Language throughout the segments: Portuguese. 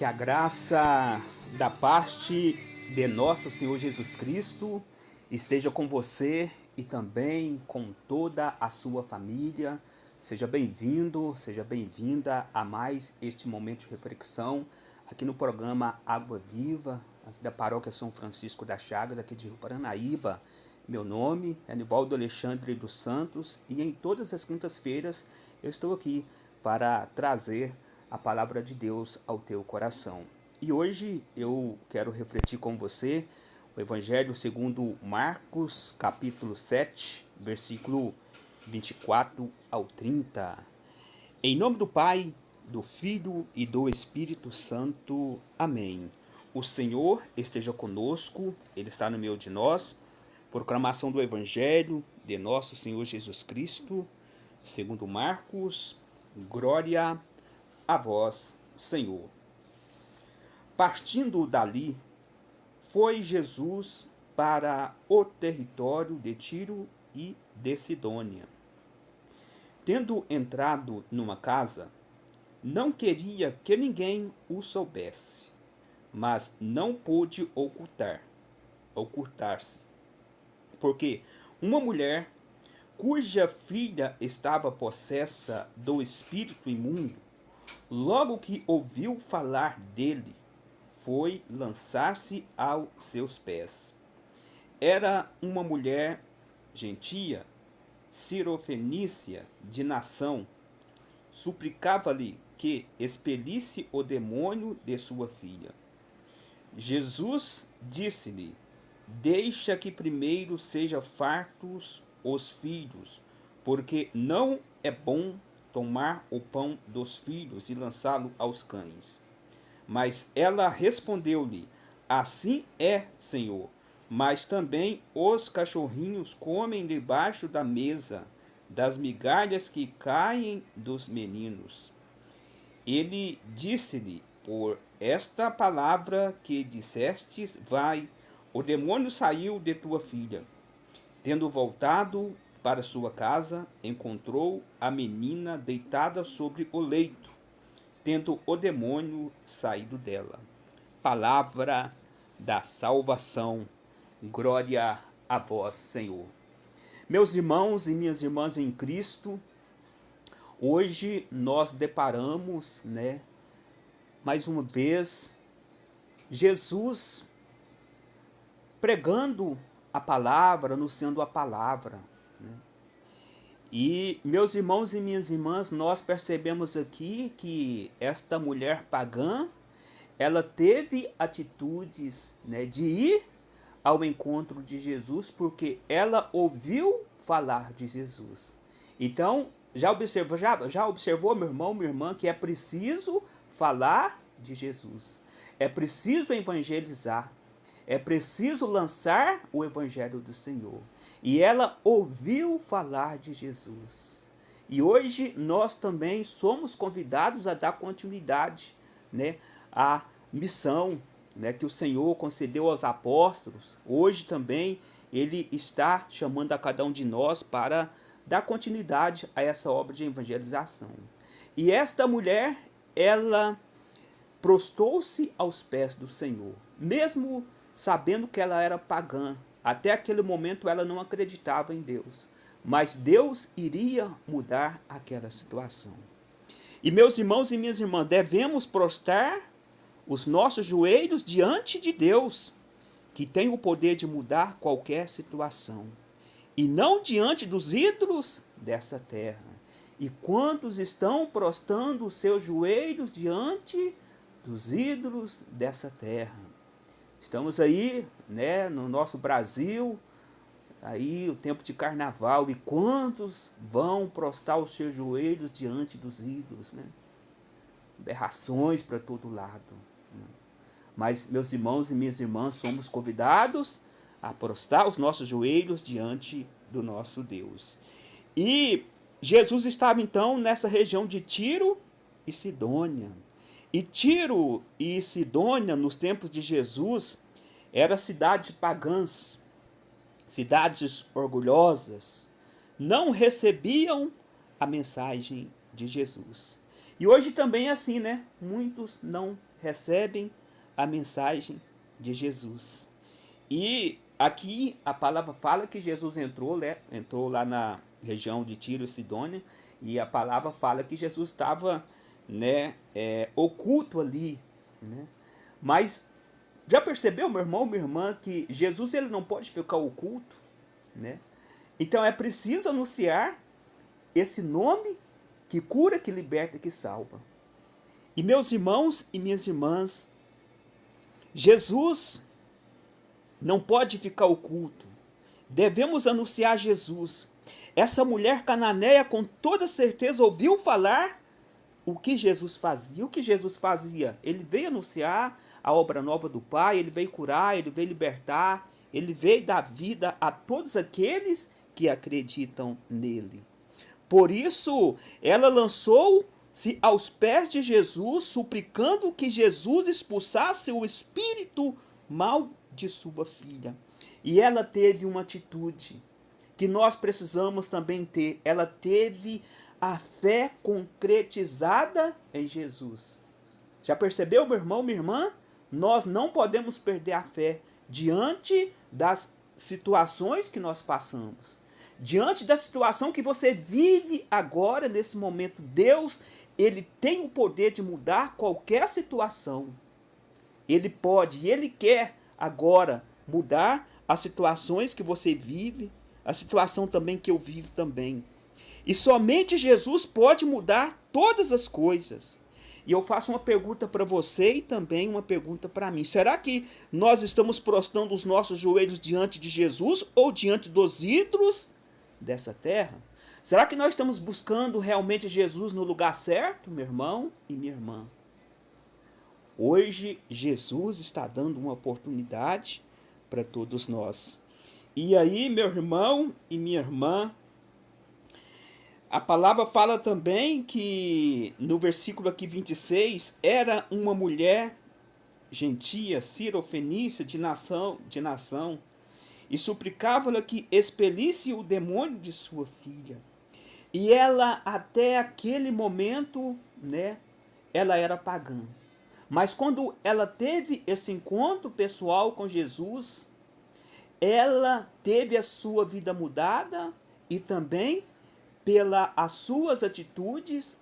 Que a graça da parte de nosso Senhor Jesus Cristo esteja com você e também com toda a sua família. Seja bem-vindo, seja bem-vinda a mais este momento de reflexão aqui no programa Água Viva, aqui da Paróquia São Francisco da Chagas, aqui de Rio Paranaíba. Meu nome é Nivaldo Alexandre dos Santos e em todas as quintas-feiras eu estou aqui para trazer a palavra de Deus ao teu coração. E hoje eu quero refletir com você o Evangelho segundo Marcos, capítulo 7, versículo 24 ao 30. Em nome do Pai, do Filho e do Espírito Santo. Amém. O Senhor esteja conosco, Ele está no meio de nós. Proclamação do Evangelho de nosso Senhor Jesus Cristo, segundo Marcos. Glória a vós, Senhor. Partindo dali, foi Jesus para o território de Tiro e de Sidônia. Tendo entrado numa casa, não queria que ninguém o soubesse, mas não pôde ocultar-se, porque uma mulher cuja filha estava possessa do espírito imundo, logo que ouviu falar dele, foi lançar-se aos seus pés. Era uma mulher gentia, cirofenícia de nação, suplicava-lhe que expelisse o demônio de sua filha. Jesus disse-lhe: deixa que primeiro sejam fartos os filhos, porque não é bom tomar o pão dos filhos e lançá-lo aos cães. Mas ela respondeu-lhe: assim é, Senhor, mas também os cachorrinhos comem debaixo da mesa das migalhas que caem dos meninos. Ele disse-lhe: por esta palavra que dissestes, vai, o demônio saiu de tua filha. Tendo voltado para sua casa, encontrou a menina deitada sobre o leito, tendo o demônio saído dela. Palavra da salvação. Glória a vós, Senhor. Meus irmãos e minhas irmãs em Cristo, hoje nós deparamos, mais uma vez, Jesus pregando a palavra, anunciando a palavra. E, meus irmãos e minhas irmãs, nós percebemos aqui que esta mulher pagã, ela teve atitudes, de ir ao encontro de Jesus, porque ela ouviu falar de Jesus. Então, já observou, meu irmão, minha irmã, que é preciso falar de Jesus. É preciso evangelizar. É preciso lançar o evangelho do Senhor. E ela ouviu falar de Jesus. E hoje nós também somos convidados a dar continuidade, à missão, que o Senhor concedeu aos apóstolos. Hoje também Ele está chamando a cada um de nós para dar continuidade a essa obra de evangelização. E esta mulher, ela prostrou-se aos pés do Senhor, mesmo sabendo que ela era pagã. Até aquele momento ela não acreditava em Deus, mas Deus iria mudar aquela situação. E meus irmãos e minhas irmãs, devemos prostrar os nossos joelhos diante de Deus, que tem o poder de mudar qualquer situação, e não diante dos ídolos dessa terra. E quantos estão prostrando os seus joelhos diante dos ídolos dessa terra? Estamos aí, no nosso Brasil, aí o tempo de carnaval, e quantos vão prostrar os seus joelhos diante dos ídolos, Aberrações para todo lado. Mas, meus irmãos e minhas irmãs, somos convidados a prostrar os nossos joelhos diante do nosso Deus. E Jesus estava então nessa região de Tiro e Sidônia. E Tiro e Sidônia, nos tempos de Jesus, eram cidades pagãs, cidades orgulhosas, não recebiam a mensagem de Jesus. E hoje também é assim, Muitos não recebem a mensagem de Jesus. E aqui a palavra fala que Jesus entrou lá na região de Tiro e Sidônia, e a palavra fala que Jesus estava, né, oculto ali, né? Mas já percebeu, meu irmão, minha irmã, que Jesus ele não pode ficar oculto, né? Então é preciso anunciar esse nome que cura, que liberta, que salva. E meus irmãos e minhas irmãs, Jesus não pode ficar oculto. Devemos anunciar Jesus. Essa mulher cananeia com toda certeza ouviu falar o que Jesus fazia. O que Jesus fazia? Ele veio anunciar a obra nova do Pai, ele veio curar, ele veio libertar, ele veio dar vida a todos aqueles que acreditam nele. Por isso, ela lançou-se aos pés de Jesus, suplicando que Jesus expulsasse o espírito mal de sua filha. E ela teve uma atitude que nós precisamos também ter. Ela teve a fé concretizada em Jesus. Já percebeu, meu irmão, minha irmã? Nós não podemos perder a fé diante das situações que nós passamos. Diante da situação que você vive agora, nesse momento, Deus, ele tem o poder de mudar qualquer situação. Ele pode e ele quer agora mudar as situações que você vive, a situação também que eu vivo também. E somente Jesus pode mudar todas as coisas. E eu faço uma pergunta para você e também uma pergunta para mim. Será que nós estamos prostrando os nossos joelhos diante de Jesus ou diante dos ídolos dessa terra? Será que nós estamos buscando realmente Jesus no lugar certo, meu irmão e minha irmã? Hoje, Jesus está dando uma oportunidade para todos nós. E aí, meu irmão e minha irmã, a palavra fala também que, no versículo aqui 26, era uma mulher gentia, cirofenícia, de nação, e suplicava-lhe que expelisse o demônio de sua filha. E ela, até aquele momento, né, ela era pagã. Mas quando ela teve esse encontro pessoal com Jesus, ela teve a sua vida mudada e também, pelas suas atitudes,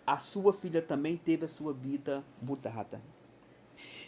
a sua filha também teve a sua vida mudada.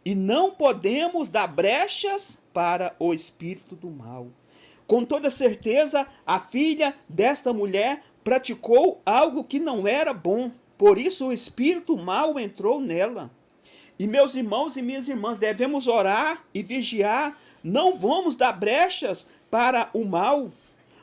E não podemos dar brechas para o espírito do mal. Com toda certeza, a filha desta mulher praticou algo que não era bom. Por isso o espírito mal entrou nela. E meus irmãos e minhas irmãs, devemos orar e vigiar. Não vamos dar brechas para o mal.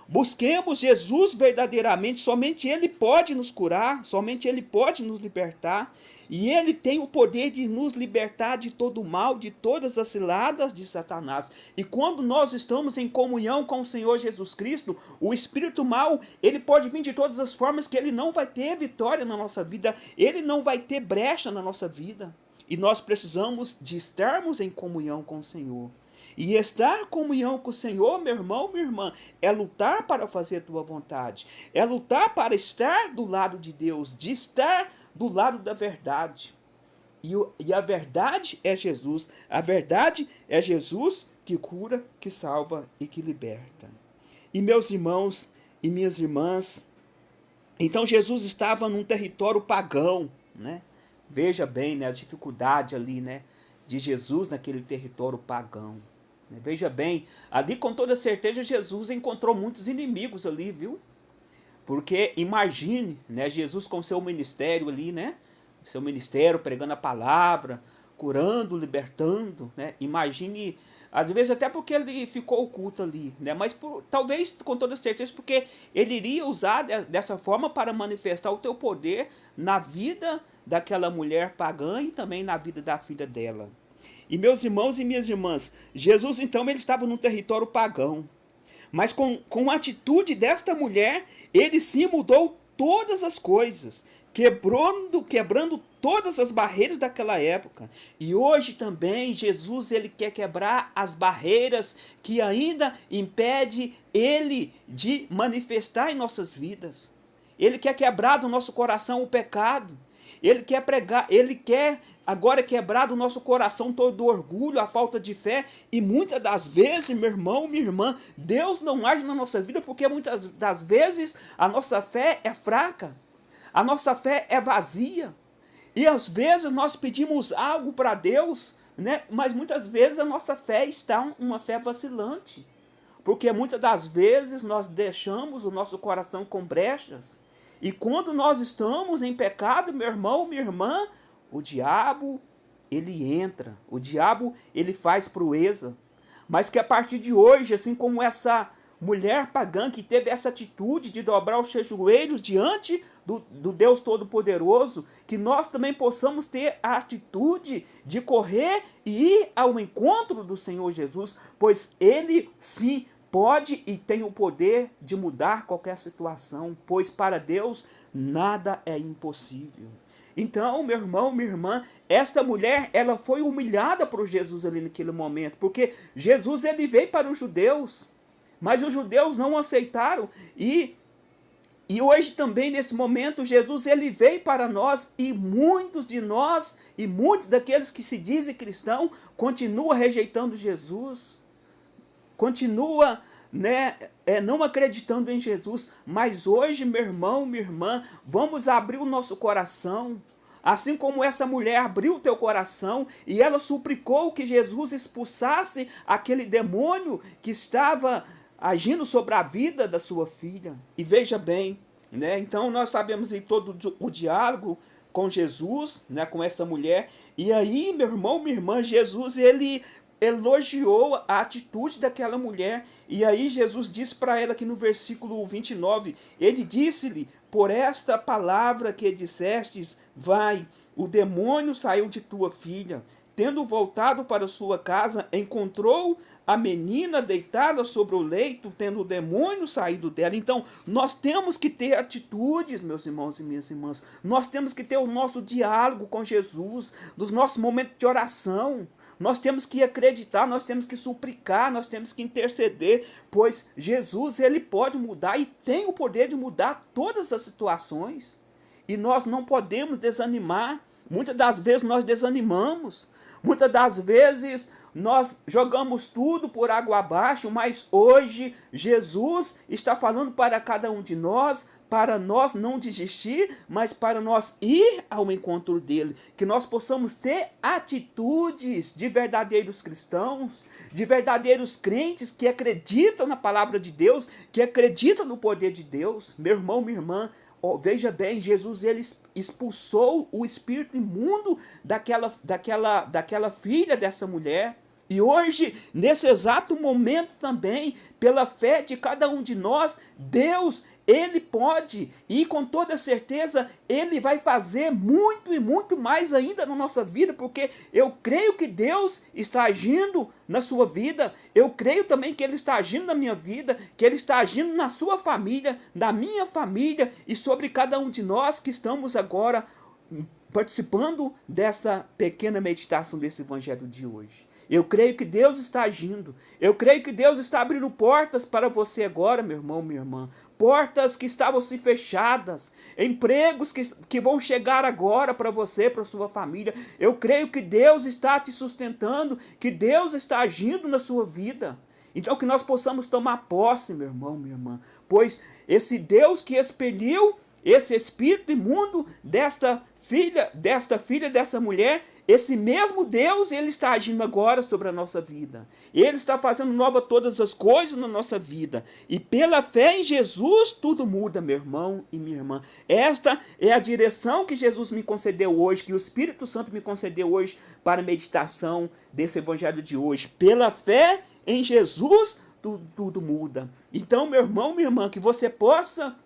Busquemos Jesus verdadeiramente. Somente Ele pode nos curar. Somente Ele pode nos libertar. E Ele tem o poder de nos libertar de todo o mal, de todas as ciladas de Satanás. E quando nós estamos em comunhão com o Senhor Jesus Cristo, o espírito mal, ele pode vir de todas as formas que ele não vai ter vitória na nossa vida. Ele não vai ter brecha na nossa vida. E nós precisamos de estarmos em comunhão com o Senhor. E estar em comunhão com o Senhor, meu irmão, minha irmã, é lutar para fazer a tua vontade. É lutar para estar do lado de Deus, de estar do lado da verdade. E a verdade é Jesus. A verdade é Jesus que cura, que salva e que liberta. E meus irmãos e minhas irmãs, então Jesus estava num território pagão, né? Veja bem, né, a dificuldade ali, né, de Jesus naquele território pagão. Veja bem, ali com toda certeza Jesus encontrou muitos inimigos ali, viu? Porque imagine, né, Jesus com seu ministério ali, né? Seu ministério pregando a palavra, curando, libertando, né? Imagine, às vezes até porque ele ficou oculto ali, né? Mas talvez com toda certeza porque ele iria usar dessa forma para manifestar o teu poder na vida daquela mulher pagã e também na vida da filha dela. E meus irmãos e minhas irmãs, Jesus então ele estava num território pagão. Mas com a atitude desta mulher, ele sim mudou todas as coisas, quebrando todas as barreiras daquela época. E hoje também Jesus ele quer quebrar as barreiras que ainda impede ele de manifestar em nossas vidas. Ele quer quebrar do nosso coração o pecado. Ele quer pregar, Ele quer agora quebrar do nosso coração todo o orgulho, a falta de fé, e muitas das vezes, meu irmão, minha irmã, Deus não age na nossa vida porque muitas das vezes a nossa fé é fraca, a nossa fé é vazia, e às vezes nós pedimos algo para Deus, né? Mas muitas vezes a nossa fé está uma fé vacilante, porque muitas das vezes nós deixamos o nosso coração com brechas, e quando nós estamos em pecado, meu irmão, minha irmã, o diabo, ele entra, o diabo, ele faz proeza, mas que a partir de hoje, assim como essa mulher pagã que teve essa atitude de dobrar os seus joelhos diante do Deus Todo-Poderoso, que nós também possamos ter a atitude de correr e ir ao encontro do Senhor Jesus, pois Ele sim pode e tem o poder de mudar qualquer situação, pois para Deus nada é impossível. Então, meu irmão, minha irmã, esta mulher, ela foi humilhada por Jesus ali naquele momento, porque Jesus, ele veio para os judeus, mas os judeus não aceitaram, e hoje também, nesse momento, Jesus, ele veio para nós, e muitos de nós, e muitos daqueles que se dizem cristãos, continuam rejeitando Jesus, continua, né, não acreditando em Jesus. Mas hoje, meu irmão, minha irmã, vamos abrir o nosso coração, assim como essa mulher abriu o teu coração e ela suplicou que Jesus expulsasse aquele demônio que estava agindo sobre a vida da sua filha. E veja bem, né, então nós sabemos em todo o diálogo com Jesus, né, com essa mulher, e aí, meu irmão, minha irmã, Jesus, ele elogiou a atitude daquela mulher, e aí Jesus disse para ela aqui no versículo 29, ele disse-lhe, por esta palavra que dissestes, vai, o demônio saiu de tua filha. Tendo voltado para sua casa, encontrou a menina deitada sobre o leito, tendo o demônio saído dela. Então, nós temos que ter atitudes, meus irmãos e minhas irmãs. Nós temos que ter o nosso diálogo com Jesus, nos nossos momentos de oração. Nós temos que acreditar, nós temos que suplicar, nós temos que interceder, pois Jesus, ele pode mudar e tem o poder de mudar todas as situações. E nós não podemos desanimar. Muitas das vezes nós desanimamos. Muitas das vezes nós jogamos tudo por água abaixo, mas hoje Jesus está falando para cada um de nós, para nós não desistir, mas para nós ir ao encontro dele, que nós possamos ter atitudes de verdadeiros cristãos, de verdadeiros crentes que acreditam na palavra de Deus, que acreditam no poder de Deus. Meu irmão, minha irmã, veja bem, Jesus, ele expulsou o espírito imundo daquela filha dessa mulher. E hoje, nesse exato momento também, pela fé de cada um de nós, Deus, ele pode, e com toda certeza, ele vai fazer muito e muito mais ainda na nossa vida, porque eu creio que Deus está agindo na sua vida, eu creio também que ele está agindo na minha vida, que ele está agindo na sua família, na minha família, e sobre cada um de nós que estamos agora participando dessa pequena meditação desse evangelho de hoje. Eu creio que Deus está agindo. Eu creio que Deus está abrindo portas para você agora, meu irmão, minha irmã. Portas que estavam se fechadas. Empregos que vão chegar agora para você, para sua família. Eu creio que Deus está te sustentando, que Deus está agindo na sua vida. Então que nós possamos tomar posse, meu irmão, minha irmã. Pois esse Deus que expeliu esse espírito imundo dessa filha, dessa mulher, esse mesmo Deus, ele está agindo agora sobre a nossa vida. Ele está fazendo nova todas as coisas na nossa vida. E pela fé em Jesus, tudo muda, meu irmão e minha irmã. Esta é a direção que Jesus me concedeu hoje, que o Espírito Santo me concedeu hoje para a meditação desse evangelho de hoje. Pela fé em Jesus, tudo muda. Então, meu irmão, minha irmã, que você possa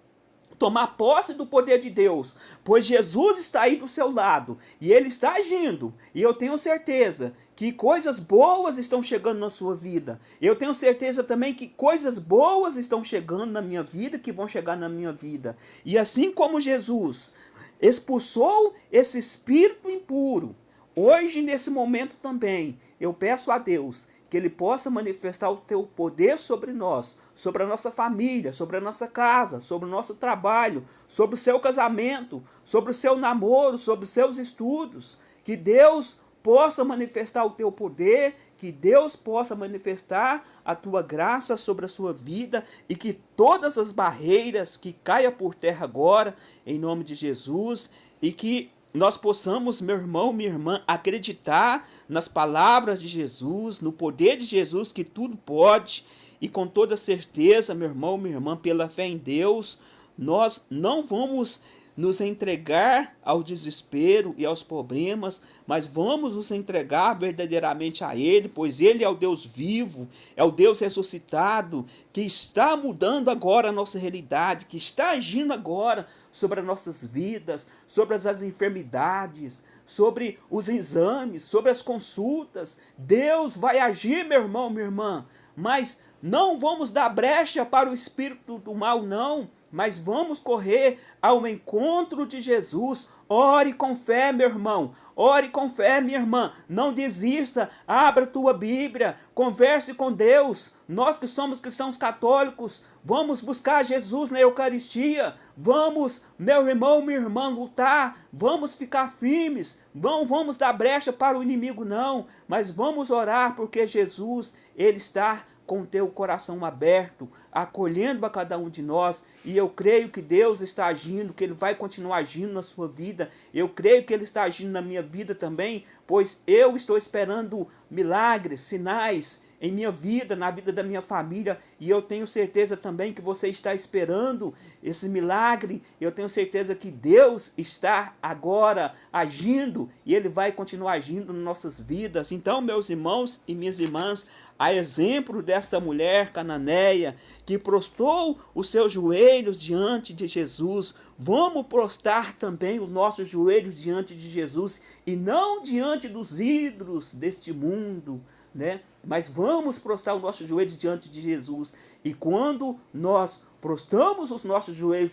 tomar posse do poder de Deus, pois Jesus está aí do seu lado, e ele está agindo, e eu tenho certeza que coisas boas estão chegando na sua vida, eu tenho certeza também que coisas boas estão chegando na minha vida, que vão chegar na minha vida, e assim como Jesus expulsou esse espírito impuro, hoje nesse momento também, eu peço a Deus que Ele possa manifestar o teu poder sobre nós, sobre a nossa família, sobre a nossa casa, sobre o nosso trabalho, sobre o seu casamento, sobre o seu namoro, sobre os seus estudos. Que Deus possa manifestar o teu poder, que Deus possa manifestar a tua graça sobre a sua vida e que todas as barreiras que caia por terra agora, em nome de Jesus, e que nós possamos, meu irmão, minha irmã, acreditar nas palavras de Jesus, no poder de Jesus, que tudo pode, e com toda certeza, meu irmão, minha irmã, pela fé em Deus, nós não vamos nos entregar ao desespero e aos problemas, mas vamos nos entregar verdadeiramente a Ele, pois Ele é o Deus vivo, é o Deus ressuscitado, que está mudando agora a nossa realidade, que está agindo agora sobre as nossas vidas, sobre as enfermidades, sobre os exames, sobre as consultas. Deus vai agir, meu irmão, minha irmã, mas não vamos dar brecha para o espírito do mal, não, mas vamos correr ao encontro de Jesus. Ore com fé, meu irmão. Ore com fé, minha irmã. Não desista. Abra a tua Bíblia. Converse com Deus. Nós que somos cristãos católicos, vamos buscar Jesus na Eucaristia. Vamos, meu irmão, minha irmã, lutar. Vamos ficar firmes. Não vamos dar brecha para o inimigo, não. Mas vamos orar, porque Jesus, Ele está com o teu coração aberto, acolhendo a cada um de nós, e eu creio que Deus está agindo, que Ele vai continuar agindo na sua vida, eu creio que Ele está agindo na minha vida também, pois eu estou esperando milagres, sinais em minha vida, na vida da minha família, e eu tenho certeza também que você está esperando esse milagre. Eu tenho certeza que Deus está agora agindo, e Ele vai continuar agindo nas nossas vidas. Então, meus irmãos e minhas irmãs, a exemplo desta mulher cananeia que prostrou os seus joelhos diante de Jesus, vamos prostrar também os nossos joelhos diante de Jesus, e não diante dos ídolos deste mundo, né? Mas vamos prostrar os nossos joelhos diante de Jesus. E quando nós prostramos os nossos joelhos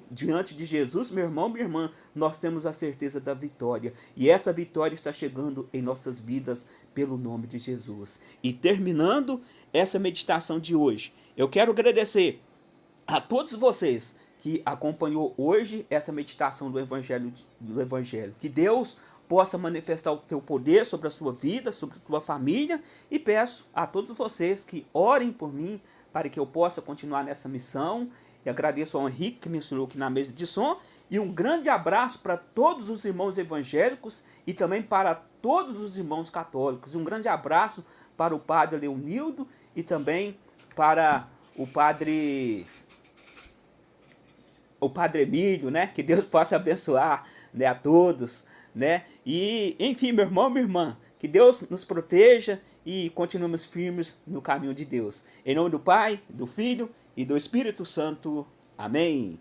diante de Jesus, meu irmão, minha irmã, nós temos a certeza da vitória. E essa vitória está chegando em nossas vidas pelo nome de Jesus. E terminando essa meditação de hoje, eu quero agradecer a todos vocês que acompanhou hoje essa meditação do Evangelho. Que Deus possa manifestar o teu poder sobre a sua vida, sobre a tua família, e peço a todos vocês que orem por mim para que eu possa continuar nessa missão. E agradeço ao Henrique que me ensinou aqui na mesa de som, e um grande abraço para todos os irmãos evangélicos e também para todos os irmãos católicos. Um grande abraço para o padre Leonildo e também para o padre Emílio, né? Que Deus possa abençoar, né, a todos, né? E, enfim, meu irmão, minha irmã, que Deus nos proteja e continuemos firmes no caminho de Deus. Em nome do Pai, do Filho e do Espírito Santo. Amém.